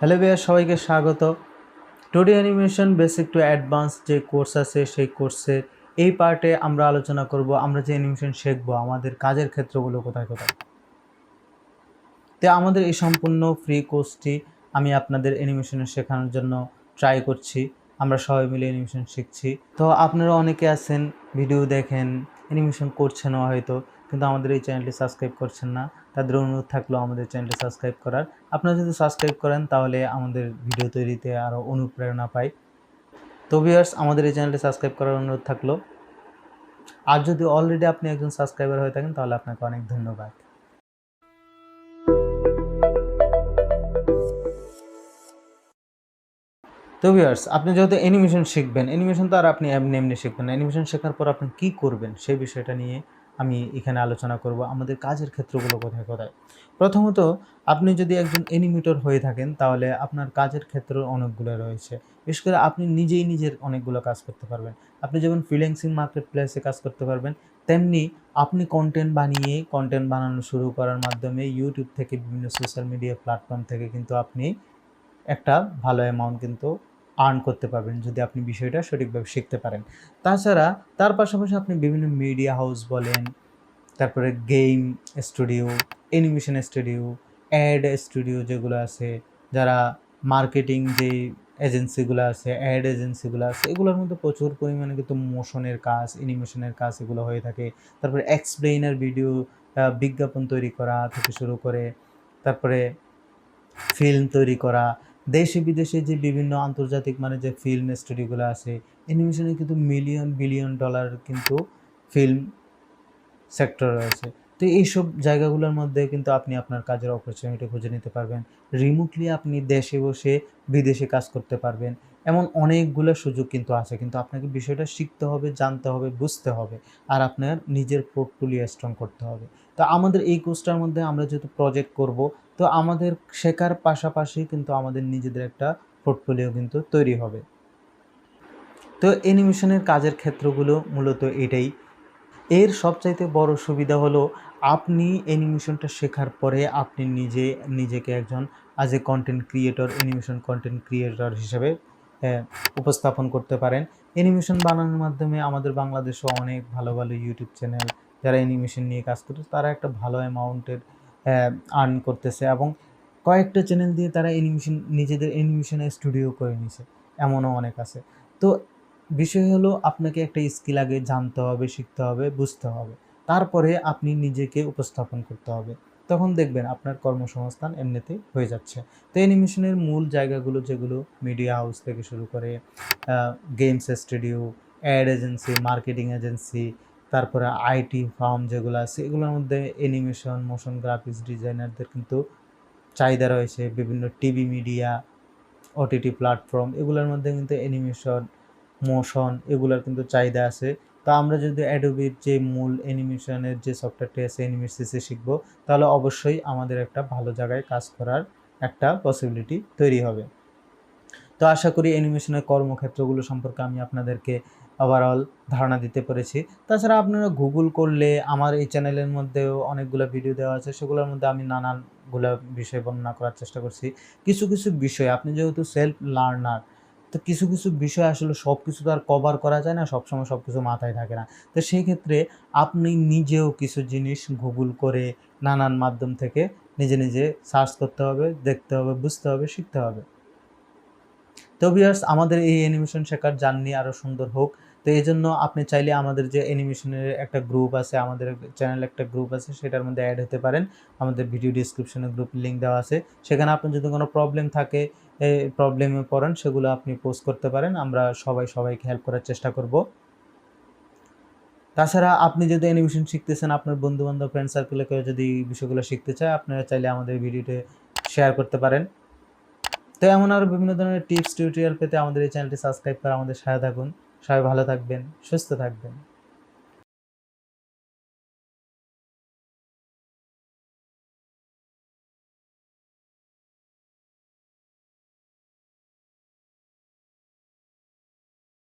Hello ভাইয়া, সবাইকে স্বাগত। Today animation basic to advance যে কোর্স আছে সেই কোর্সের এই পার্টে আমরা আলোচনা করব আমরা যে অ্যানিমেশন শিখবো আমাদের কাজের ক্ষেত্রগুলো কোথায় কোথায়। তো আমাদের এই সম্পূর্ণ ফ্রি কোর্সটি আমি আপনাদের অ্যানিমেশনে শেখানোর জন্য ট্রাই করছি। আমরা সবাই মিলে অ্যানিমেশন শিখছি। তো আপনারা অনেকে আছেন ভিডিও দেখেন, অ্যানিমেশন করছেনও হয়তো, কিন্তু আমাদের এই চ্যানেলটি সাবস্ক্রাইব করছেন না। তাদের অনুরোধ থাকলো আমাদের চ্যানেলটি সাবস্ক্রাইব করার। আপনারা যদি সাবস্ক্রাইব করেন তাহলে আমাদের ভিডিও তৈরিতে আরও অনুপ্রেরণা পাই। তো ভিউয়ার্স, আমাদের এই চ্যানেলটি সাবস্ক্রাইব করার অনুরোধ থাকলো। আর যদি অলরেডি আপনি একজন সাবস্ক্রাইবার হয়ে থাকেন তাহলে আপনাকে অনেক ধন্যবাদ। তো ভিউয়ার্স, আপনি যেহেতু অ্যানিমেশন শিখবেন, অ্যানিমেশন তো আর আপনি এমনি এমনি শিখবেন না। অ্যানিমেশন শেখার পর আপনি কী করবেন সেই বিষয়টা নিয়ে আমি এখানে আলোচনা করব। আমাদের কাজের ক্ষেত্রগুলো কোথায় কোথায়। প্রথমত, আপনি যদি একজন অ্যানিমেটর হয়ে থাকেন তাহলে আপনার কাজের ক্ষেত্র অনেকগুলো রয়েছে। বিশেষ করে আপনি নিজেই নিজের অনেকগুলো কাজ করতে পারবেন। আপনি যেমন ফ্রিল্যান্সিং মার্কেট প্লেসে কাজ করতে পারবেন, তেমনি আপনি কন্টেন্ট বানানো শুরু করার মাধ্যমে ইউটিউব থেকে বিভিন্ন সোশ্যাল মিডিয়া প্ল্যাটফর্ম থেকে কিন্তু আপনি একটা ভালো অ্যামাউন্ট কিন্তু আর্ন করতে পারবেন যদি আপনি বিষয়টা সঠিকভাবে শিখতে পারেন। তাছাড়া তার পাশাপাশি আপনি বিভিন্ন মিডিয়া হাউস বলেন, তারপরে game studio, animation studio, ad studio যেগুলো আছে, যারা মার্কেটিং যেই এজেন্সিগুলো আছে, অ্যাড এজেন্সিগুলো আছে, এগুলোর মধ্যে প্রচুর পরিমাণে কিন্তু মোশনের কাজ, অ্যানিমেশনের কাজ এগুলো হয়ে থাকে। তারপরে এক্সপ্লেইনার ভিডিও, বিজ্ঞাপন তৈরি করা থেকে শুরু করে, তারপরে ফিল্ম তৈরি করা, দেশে বিদেশে যে বিভিন্ন আন্তর্জাতিক মানে যে ফিল্ম স্টুডিওগুলো আছে, অ্যানিমেশনে কিন্তু মিলিয়ন বিলিয়ন ডলার কিন্তু ফিল্ম সেক্টর রয়েছে। তো এইসব জায়গাগুলোর মধ্যে কিন্তু আপনি আপনার কাজের অপরচুনিটি খুঁজে নিতে পারবেন। রিমোটলি আপনি দেশে বসে বিদেশে কাজ করতে পারবেন। এমন অনেকগুলো সুযোগ কিন্তু আছে। কিন্তু আপনাকে বিষয়টা শিখতে হবে, জানতে হবে, বুঝতে হবে। আর আপনার নিজের পোর্টফোলিও স্ট্রং করতে হবে। তো আমাদের এই কোর্সটার মধ্যে আমরা যেহেতু প্রজেক্ট করব, তো আমাদের শেখার পাশাপাশি কিন্তু আমাদের নিজেদের একটা পোর্টফোলিও কিন্তু তৈরি হবে। তো অ্যানিমেশনের কাজের ক্ষেত্রগুলো মূলত এটাই। এর সবচাইতে বড় সুবিধা হলো আপনি অ্যানিমেশনটা শেখার পরে আপনি নিজেকে একজন as a content creator, animation content creator হিসেবে উপস্থাপন করতে পারেন। অ্যানিমেশন বানানোর মাধ্যমে আমাদের বাংলাদেশেও অনেক ভালো ভালো ইউটিউব চ্যানেল যারা অ্যানিমেশন নিয়ে কাজ করছে তারা একটা ভালো অ্যামাউন্টের আর্ন করতেছে, এবং কয়েকটা চ্যানেল দিয়ে তারা নিজেদের অ্যানিমেশনের স্টুডিও করে নিছে, এমনও অনেক আছে। তো বিষয় হলো আপনাকে একটা স্কিল আগে জানতে হবে, শিখতে হবে, বুঝতে হবে। তারপরে আপনি নিজেকে উপস্থাপন করতে হবে। তখন দেখবেন আপনার কর্মসংস্থান এমনিতেই হয়ে যাচ্ছে। তো অ্যানিমেশনের মূল জায়গাগুলো যেগুলো মিডিয়া হাউস থেকে শুরু করে games studio, ad agency, marketing agency, তারপরে আইটি ফার্ম যেগুলো আছে এগুলোর মধ্যে অ্যানিমেশন, মোশন গ্রাফিক্স ডিজাইনারদের কিন্তু চাহিদা রয়েছে। বিভিন্ন টিভি মিডিয়া, ওটিটি প্ল্যাটফর্ম এগুলোর মধ্যে কিন্তু অ্যানিমেশন, মোশন এগুলোর কিন্তু চাহিদা আছে। তো আমরা যদি অ্যাডোবির যে মূল অ্যানিমেশনের যে সফটওয়্যারটি আছে অ্যানিমেট সিসি শিখবো, তাহলে অবশ্যই আমাদের একটা ভালো জায়গায় কাজ করার একটা পসিবিলিটি তৈরি হবে। তো আশা করি অ্যানিমেশনের কর্মক্ষেত্রগুলো সম্পর্কে আমি আপনাদেরকে ওভারঅল ধারণা দিতে পেরেছি। তাছাড়া আপনারা গুগল করলে আমার এই চ্যানেলের মধ্যেও অনেকগুলো ভিডিও দেওয়া আছে, সেগুলোর মধ্যে আমি নানানগুলো বিষয় বর্ণনা করার চেষ্টা করছি। কিছু কিছু বিষয় আপনি যেহেতু সেলফ লার্নার, তো কিছু কিছু বিষয় আসলে সব কিছু তো আর কভার করা যায় না, সবসময় সব কিছু মাথায় থাকে না। তো সেই ক্ষেত্রে আপনি নিজেও কিছু জিনিস গুগল করে নানান মাধ্যম থেকে নিজে নিজে সার্চ করতে হবে, দেখতে হবে, বুঝতে হবে, শিখতে হবে। তো ভিউয়ার্স, আমাদের এই অ্যানিমেশন শেখার জার্নি আরও সুন্দর হোক। তো এই জন্য আপনি চাইলে আমাদের যে অ্যানিমেশনের একটা গ্রুপ আছে, আমাদের চ্যানেল একটা গ্রুপ আছে, সেটার মধ্যে অ্যাড হতে পারেন। আমাদের ভিডিও ডিসক্রিপশনে গ্রুপ লিঙ্ক দেওয়া আছে। সেখানে আপনার যদি কোনো প্রবলেম থাকে, প্রবলেমে পড়েন, সেগুলো আপনি পোস্ট করতে পারেন। আমরা সবাইকে হেল্প করার চেষ্টা করব। তাছাড়া আপনি যদি অ্যানিমেশন শিখতেছেন, আপনার বন্ধুবান্ধব, ফ্রেন্ড সার্কেলে কেউ যদি এই বিষয়গুলো শিখতে চায়, আপনারা চাইলে আমাদের ভিডিওতে শেয়ার করতে পারেন। তো এমন আরও বিভিন্ন ধরনের টিপস টিউটোরিয়াল পেতে আমাদের এই চ্যানেলটি সাবস্ক্রাইব করে আমাদের সাথে থাকুন। সবাই ভালো থাকবেন, সুস্থ থাকবেন।